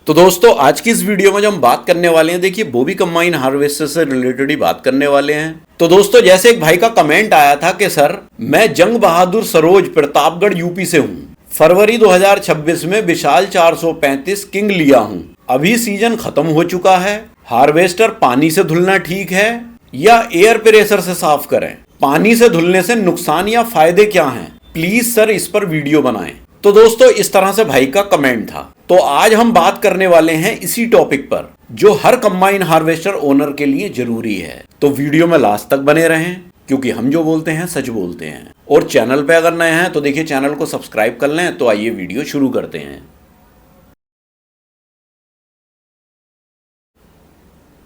तो दोस्तों आज की इस वीडियो में जो हम बात करने वाले हैं, देखिए बोबी कंबाइन हार्वेस्टर से रिलेटेड ही बात करने वाले हैं। तो दोस्तों जैसे एक भाई का कमेंट आया था कि सर मैं जंग बहादुर सरोज प्रतापगढ़ यूपी से हूँ, फरवरी 2026 में विशाल 435 किंग लिया हूँ, अभी सीजन खत्म हो चुका है, हार्वेस्टर पानी से धुलना ठीक है या एयर प्रेशर से साफ करें, पानी से धुलने से नुकसान या फायदे क्या हैं, प्लीज सर इस पर वीडियो बनाएं। तो दोस्तों इस तरह से भाई का कमेंट था। तो आज हम बात करने वाले हैं इसी टॉपिक पर जो हर कंबाइन हार्वेस्टर ओनर के लिए जरूरी है। तो वीडियो में लास्ट तक बने रहें क्योंकि हम जो बोलते हैं सच बोलते हैं। और चैनल पे अगर नए हैं तो देखिए चैनल को सब्सक्राइब कर लें। तो आइए वीडियो शुरू करते हैं।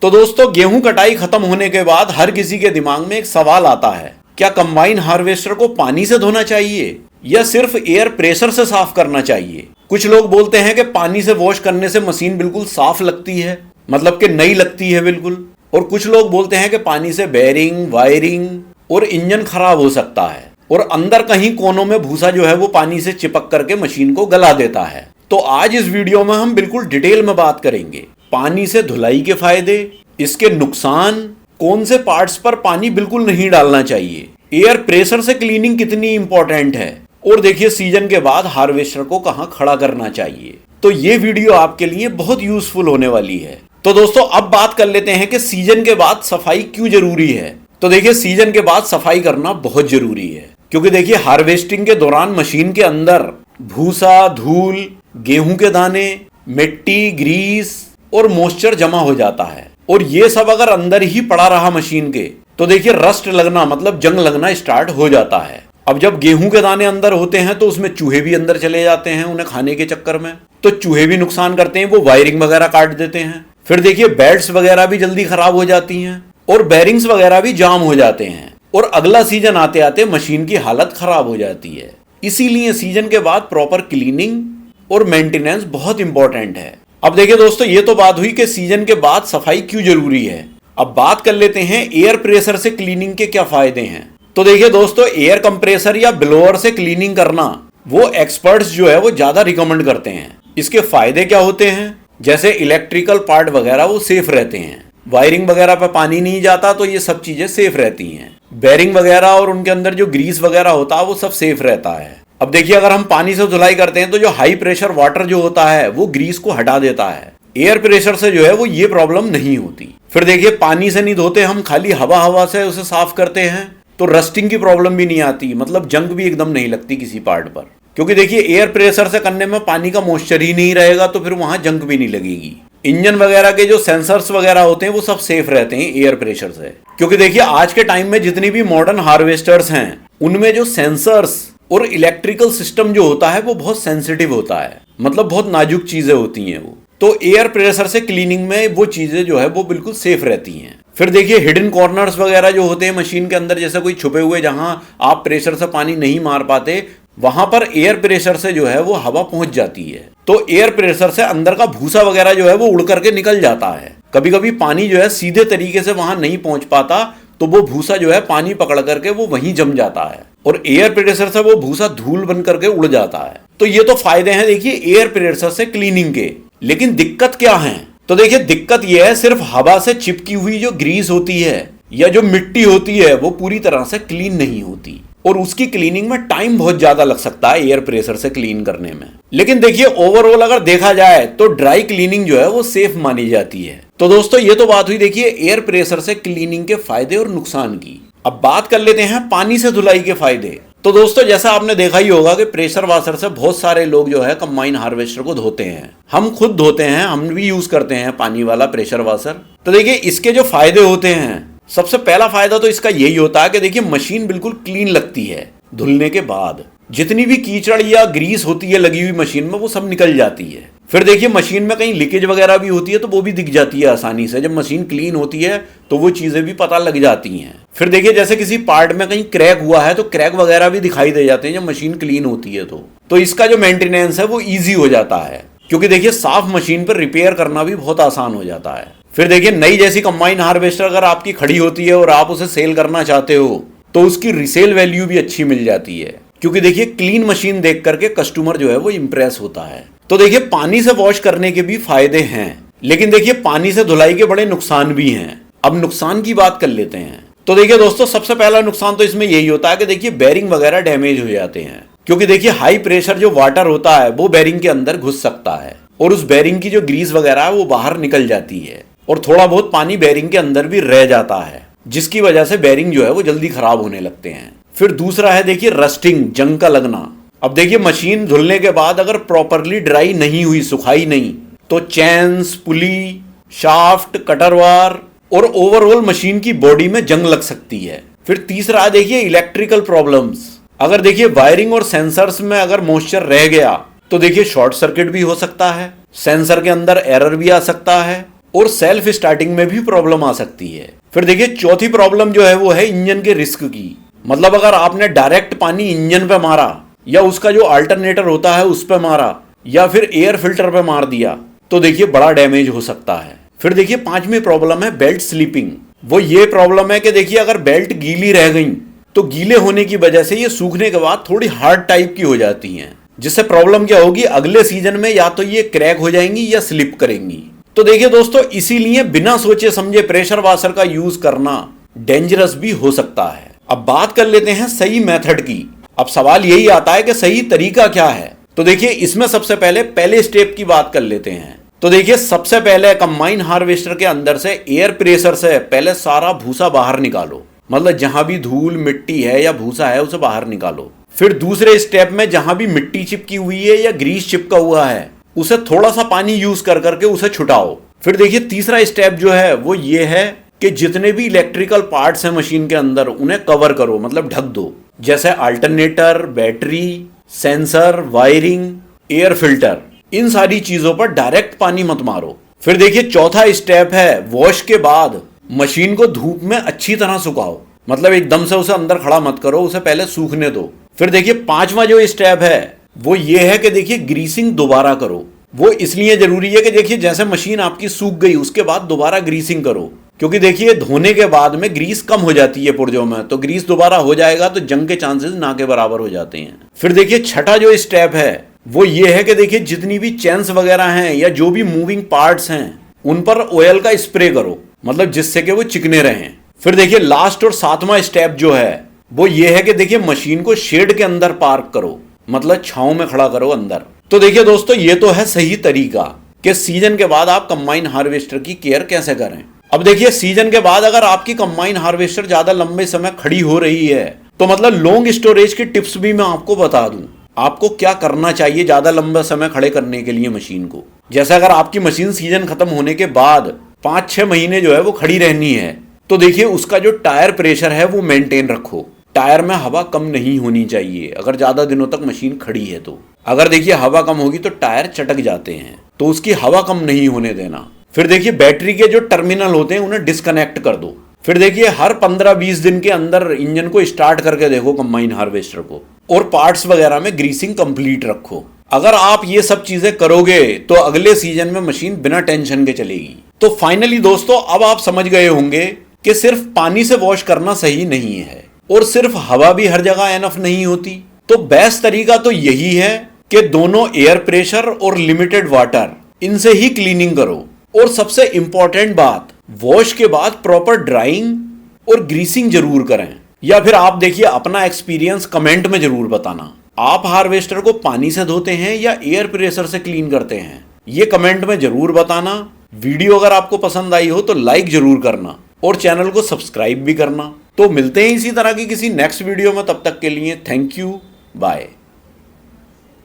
तो दोस्तों गेहूं कटाई खत्म होने के बाद हर किसी के दिमाग में एक सवाल आता है, क्या कंबाइन हार्वेस्टर को पानी से धोना चाहिए या सिर्फ एयर प्रेशर से साफ करना चाहिए। कुछ लोग बोलते हैं कि पानी से वॉश करने से मशीन बिल्कुल साफ लगती है, मतलब कि नई लगती है बिल्कुल। और कुछ लोग बोलते हैं कि पानी से बेयरिंग, वायरिंग और इंजन खराब हो सकता है और अंदर कहीं कोनों में भूसा जो है वो पानी से चिपक करके मशीन को गला देता है। तो आज इस वीडियो में हम बिल्कुल डिटेल में बात करेंगे पानी से धुलाई के फायदे, इसके नुकसान, कौन से पार्ट्स पर पानी बिल्कुल नहीं डालना चाहिए, एयर प्रेशर से क्लीनिंग कितनी इंपॉर्टेंट है, और देखिए सीजन के बाद हार्वेस्टर को कहां खड़ा करना चाहिए। तो ये वीडियो आपके लिए बहुत यूजफुल होने वाली है। तो दोस्तों अब बात कर लेते हैं कि सीजन के बाद सफाई क्यों जरूरी है। तो देखिए सीजन के बाद सफाई करना बहुत जरूरी है क्योंकि देखिए हार्वेस्टिंग के दौरान मशीन के अंदर भूसा, धूल, गेहूं के दाने, मिट्टी, ग्रीस और मॉइस्चर जमा हो जाता है और ये सब अगर अंदर ही पड़ा रहा मशीन के तो देखिए रस्ट लगना मतलब जंग लगना स्टार्ट हो जाता है। अब जब गेहूं के दाने अंदर होते हैं तो उसमें चूहे भी अंदर चले जाते हैं उन्हें खाने के चक्कर में, तो चूहे भी नुकसान करते हैं, वो वायरिंग वगैरह काट देते हैं। फिर देखिए बेल्ट्स वगैरह भी जल्दी खराब हो जाती हैं और बेरिंग्स वगैरह भी जाम हो जाते हैं और अगला सीजन आते आते मशीन की हालत खराब हो जाती है। इसीलिए सीजन के बाद प्रॉपर क्लीनिंग और मेंटेनेंस बहुत इंपॉर्टेंट है। अब देखिए दोस्तों ये तो बात हुई कि सीजन के बाद सफाई क्यों जरूरी है। अब बात कर लेते हैं एयर प्रेशर से क्लीनिंग के क्या फायदे हैं। तो देखिए दोस्तों एयर कंप्रेसर या ब्लोअर से क्लीनिंग करना वो एक्सपर्ट्स जो है वो ज्यादा रिकमेंड करते हैं। इसके फायदे क्या होते हैं, जैसे इलेक्ट्रिकल पार्ट वगैरह वो सेफ रहते हैं, वायरिंग वगैरह पे पानी नहीं जाता तो ये सब चीजें सेफ रहती हैं, बेरिंग वगैरह और उनके अंदर जो ग्रीस वगैरह होता है वो सब सेफ रहता है। अब देखिए अगर हम पानी से धुलाई करते हैं तो जो हाई प्रेशर वाटर जो होता है वो ग्रीस को हटा देता है, एयर प्रेशर से जो है वो ये प्रॉब्लम नहीं होती। फिर देखिए पानी से नहीं धोते हम, खाली हवा हवा से उसे साफ करते हैं तो रस्टिंग की प्रॉब्लम भी नहीं आती, मतलब जंग भी एकदम नहीं लगती किसी पार्ट पर, क्योंकि देखिए एयर प्रेशर से करने में पानी का मॉइस्चर ही नहीं रहेगा तो फिर वहां जंग भी नहीं लगेगी। इंजन वगैरह के जो सेंसर्स वगैरह होते हैं वो सब सेफ रहते हैं एयर प्रेशर से, क्योंकि देखिए आज के टाइम में जितनी भी मॉडर्न हार्वेस्टर्स हैं उनमें जो सेंसर्स और इलेक्ट्रिकल सिस्टम जो होता है वो बहुत सेंसिटिव होता है, मतलब बहुत नाजुक चीजें होती हैं वो, तो एयर प्रेशर से क्लीनिंग में वो चीजें जो है वो बिल्कुल सेफ रहती हैं। फिर देखिए हिडन कॉर्नर्स वगैरह जो होते हैं मशीन के अंदर, जैसे कोई छुपे हुए जहां आप प्रेशर से पानी नहीं मार पाते वहां पर एयर प्रेशर से जो है वो हवा पहुंच जाती है, तो एयर प्रेशर से अंदर का भूसा वगैरह जो है वो उड़ करके निकल जाता है। कभी कभी पानी जो है सीधे तरीके से वहां नहीं पहुंच पाता तो वो भूसा जो है पानी पकड़ करके वो वहीं जम जाता है और एयर प्रेशर से वो भूसा धूल बन करके उड़ जाता है। तो ये तो फायदे हैं देखिए एयर प्रेशर से क्लीनिंग के। लेकिन दिक्कत क्या है, तो देखिए दिक्कत यह है सिर्फ हवा से चिपकी हुई जो ग्रीस होती है या जो मिट्टी होती है वो पूरी तरह से क्लीन नहीं होती और उसकी क्लीनिंग में टाइम बहुत ज्यादा लग सकता है एयर प्रेशर से क्लीन करने में। लेकिन देखिए ओवरऑल अगर देखा जाए तो ड्राई क्लीनिंग जो है वो सेफ मानी जाती है। तो दोस्तों ये तो बात हुई देखिए एयर प्रेशर से क्लीनिंग के फायदे और नुकसान की। अब बात कर लेते हैं पानी से धुलाई के फायदे। तो दोस्तों जैसा आपने देखा ही होगा कि प्रेशर वाशर से बहुत सारे लोग जो है कंबाइन हार्वेस्टर को धोते हैं, हम खुद धोते हैं, हम भी यूज करते हैं पानी वाला प्रेशर वाशर। तो देखिए इसके जो फायदे होते हैं, सबसे पहला फायदा तो इसका यही होता है कि देखिए मशीन बिल्कुल क्लीन लगती है धुलने के बाद, जितनी भी कीचड़ या ग्रीस होती है लगी हुई मशीन में वो सब निकल जाती है। फिर देखिए मशीन में कहीं लीकेज वगैरह भी होती है तो वो भी दिख जाती है आसानी से, जब मशीन क्लीन होती है तो वो चीजें भी पता लग जाती हैं। फिर देखिए जैसे किसी पार्ट में कहीं क्रैक हुआ है तो क्रैक वगैरह भी दिखाई दे जाते हैं जब मशीन क्लीन होती है तो इसका जो मेंटेनेंस है वो ईजी हो जाता है, क्योंकि देखिए साफ मशीन पर रिपेयर करना भी बहुत आसान हो जाता है। फिर देखिए नई जैसी कंबाइन हार्वेस्टर अगर आपकी खड़ी होती है और आप उसे सेल करना चाहते हो तो उसकी रिसेल वैल्यू भी अच्छी मिल जाती है, क्योंकि देखिए क्लीन मशीन देख करके कस्टमर जो है वो इंप्रेस होता है। तो देखिए पानी से वॉश करने के भी फायदे हैं, लेकिन देखिए पानी से धुलाई के बड़े नुकसान भी हैं। अब नुकसान की बात कर लेते हैं। तो देखिए दोस्तों, सबसे पहला नुकसान तो इसमें यही होता है कि देखिए बेरिंग वगैरह डैमेज हो जाते हैं, क्योंकि देखिए हाई प्रेशर जो वाटर होता है वो बेरिंग के अंदर घुस सकता है और उस बेरिंग की जो ग्रीस वगैरह है वो बाहर निकल जाती है और थोड़ा बहुत पानी बेरिंग के अंदर भी रह जाता है, जिसकी वजह से बेरिंग जो है वो जल्दी खराब होने लगते हैं। फिर दूसरा है देखिए रस्टिंग, जंग का लगना। अब देखिए मशीन धुलने के बाद अगर प्रॉपरली ड्राई नहीं हुई, सुखाई नहीं, तो चैन्स, पुली, शाफ्ट, कटरवार और ओवरऑल मशीन की बॉडी में जंग लग सकती है। फिर तीसरा है देखिए इलेक्ट्रिकल प्रॉब्लम्स। अगर देखिए वायरिंग और सेंसर्स में अगर मॉइस्चर रह गया तो देखिए शॉर्ट सर्किट भी हो सकता है, सेंसर के अंदर एरर भी आ सकता है और सेल्फ स्टार्टिंग में भी प्रॉब्लम आ सकती है। फिर देखिए चौथी प्रॉब्लम जो है वो है इंजन के रिस्क की। मतलब अगर आपने डायरेक्ट पानी इंजन पे मारा या उसका जो अल्टरनेटर होता है उस पे मारा या फिर एयर फिल्टर पे मार दिया तो देखिए बड़ा डैमेज हो सकता है। फिर देखिए पांचवी प्रॉब्लम है बेल्ट स्लीपिंग। वो ये प्रॉब्लम है कि देखिए अगर बेल्ट गीली रह गई तो गीले होने की वजह से ये सूखने के बाद थोड़ी हार्ड टाइप की हो जाती हैं, जिससे प्रॉब्लम क्या होगी, अगले सीजन में या तो ये क्रैक हो जाएंगी या स्लिप करेंगी। तो देखिए दोस्तों, इसीलिए बिना सोचे समझे प्रेशर वॉशर का यूज करना डेंजरस भी हो सकता है। अब बात कर लेते हैं सही मेथड की। अब सवाल यही आता है कि सही तरीका क्या है। तो देखिए इसमें सबसे पहले स्टेप की बात कर लेते हैं। तो देखिए सबसे पहले कंबाइन हार्वेस्टर के अंदर से एयर प्रेशर से पहले सारा भूसा बाहर निकालो, मतलब जहां भी धूल, मिट्टी है या भूसा है उसे बाहर निकालो। फिर दूसरे स्टेप में जहां भी मिट्टी चिपकी हुई है या ग्रीस चिपका हुआ है उसे थोड़ा सा पानी यूज कर करके उसे छुटाओ। फिर देखिए तीसरा स्टेप जो है वो ये है कि जितने भी इलेक्ट्रिकल पार्ट्स हैं मशीन के अंदर उन्हें कवर करो, मतलब ढक दो, जैसे alternator, battery, sensor, wiring, air filter. इन सारी चीजों पर डायरेक्ट पानी मत मारो। फिर देखिए चौथा स्टेप है वॉश के बाद मशीन को धूप में अच्छी तरह सुखाओ, मतलब एकदम से उसे अंदर खड़ा मत करो, उसे पहले सूखने दो। फिर देखिए पांचवा जो स्टेप है वो ये है कि देखिए ग्रीसिंग दोबारा करो। वो इसलिए जरूरी है कि देखिए जैसे मशीन आपकी सूख गई उसके बाद दोबारा ग्रीसिंग करो, क्योंकि देखिए धोने के बाद में ग्रीस कम हो जाती है पुर्जों में, तो ग्रीस दोबारा हो जाएगा तो जंग के चांसेस ना के बराबर हो जाते हैं। फिर देखिए छठा जो स्टेप है वो ये है कि देखिए जितनी भी चेन्स वगैरह हैं या जो भी मूविंग पार्ट्स हैं उन पर ऑयल का स्प्रे करो, मतलब जिससे कि वो चिकने रहें। फिर देखिए लास्ट और सातवां स्टेप जो है वो ये है कि देखिए मशीन को शेड के अंदर पार्क करो, मतलब छांव में खड़ा करो अंदर। तो देखिए दोस्तों, ये तो है सही तरीका कि सीजन के बाद आप कंबाइन हार्वेस्टर की केयर कैसे करें। अब देखिए सीजन के बाद अगर आपकी कंबाइन हार्वेस्टर ज्यादा लंबे समय खड़ी हो रही है तो मतलब लॉन्ग स्टोरेज की टिप्स भी मैं आपको बता दूं, आपको क्या करना चाहिए ज्यादा लंबा समय खड़े करने के लिए मशीन को। जैसे अगर आपकी मशीन सीजन खत्म होने के बाद 5-6 महीने जो है वो खड़ी रहनी है तो देखिए उसका जो टायर प्रेशर है वो मेंटेन रखो। टायर में हवा कम नहीं होनी चाहिए अगर ज्यादा दिनों तक मशीन खड़ी है तो। अगर देखिए हवा कम होगी तो टायर चटक जाते हैं, तो उसकी हवा कम नहीं होने देना। फिर देखिए बैटरी के जो टर्मिनल होते हैं उन्हें डिस्कनेक्ट कर दो। फिर देखिए हर 15-20 दिन के अंदर इंजन को स्टार्ट करके देखो कंबाइन हार्वेस्टर को, और पार्ट्स वगैरह में ग्रीसिंग कंप्लीट रखो। अगर आप ये सब चीजें करोगे तो अगले सीजन में मशीन बिना टेंशन के चलेगी। तो फाइनली दोस्तों, अब आप समझ गए होंगे कि सिर्फ पानी से वॉश करना सही नहीं है और सिर्फ हवा भी हर जगह एनफ नहीं होती। तो बेस्ट तरीका तो यही है कि दोनों एयर प्रेशर और लिमिटेड वाटर, इनसे ही क्लीनिंग करो। और सबसे इंपॉर्टेंट बात, वॉश के बाद प्रॉपर ड्राइंग और ग्रीसिंग जरूर करें। या फिर आप देखिए अपना एक्सपीरियंस कमेंट में जरूर बताना, आप हार्वेस्टर को पानी से धोते हैं या एयर प्रेशर से क्लीन करते हैं, ये कमेंट में जरूर बताना। वीडियो अगर आपको पसंद आई हो तो लाइक जरूर करना और चैनल को सब्सक्राइब भी करना। तो मिलते हैं इसी तरह की किसी नेक्स्ट वीडियो में, तब तक के लिए थैंक यू, बाय।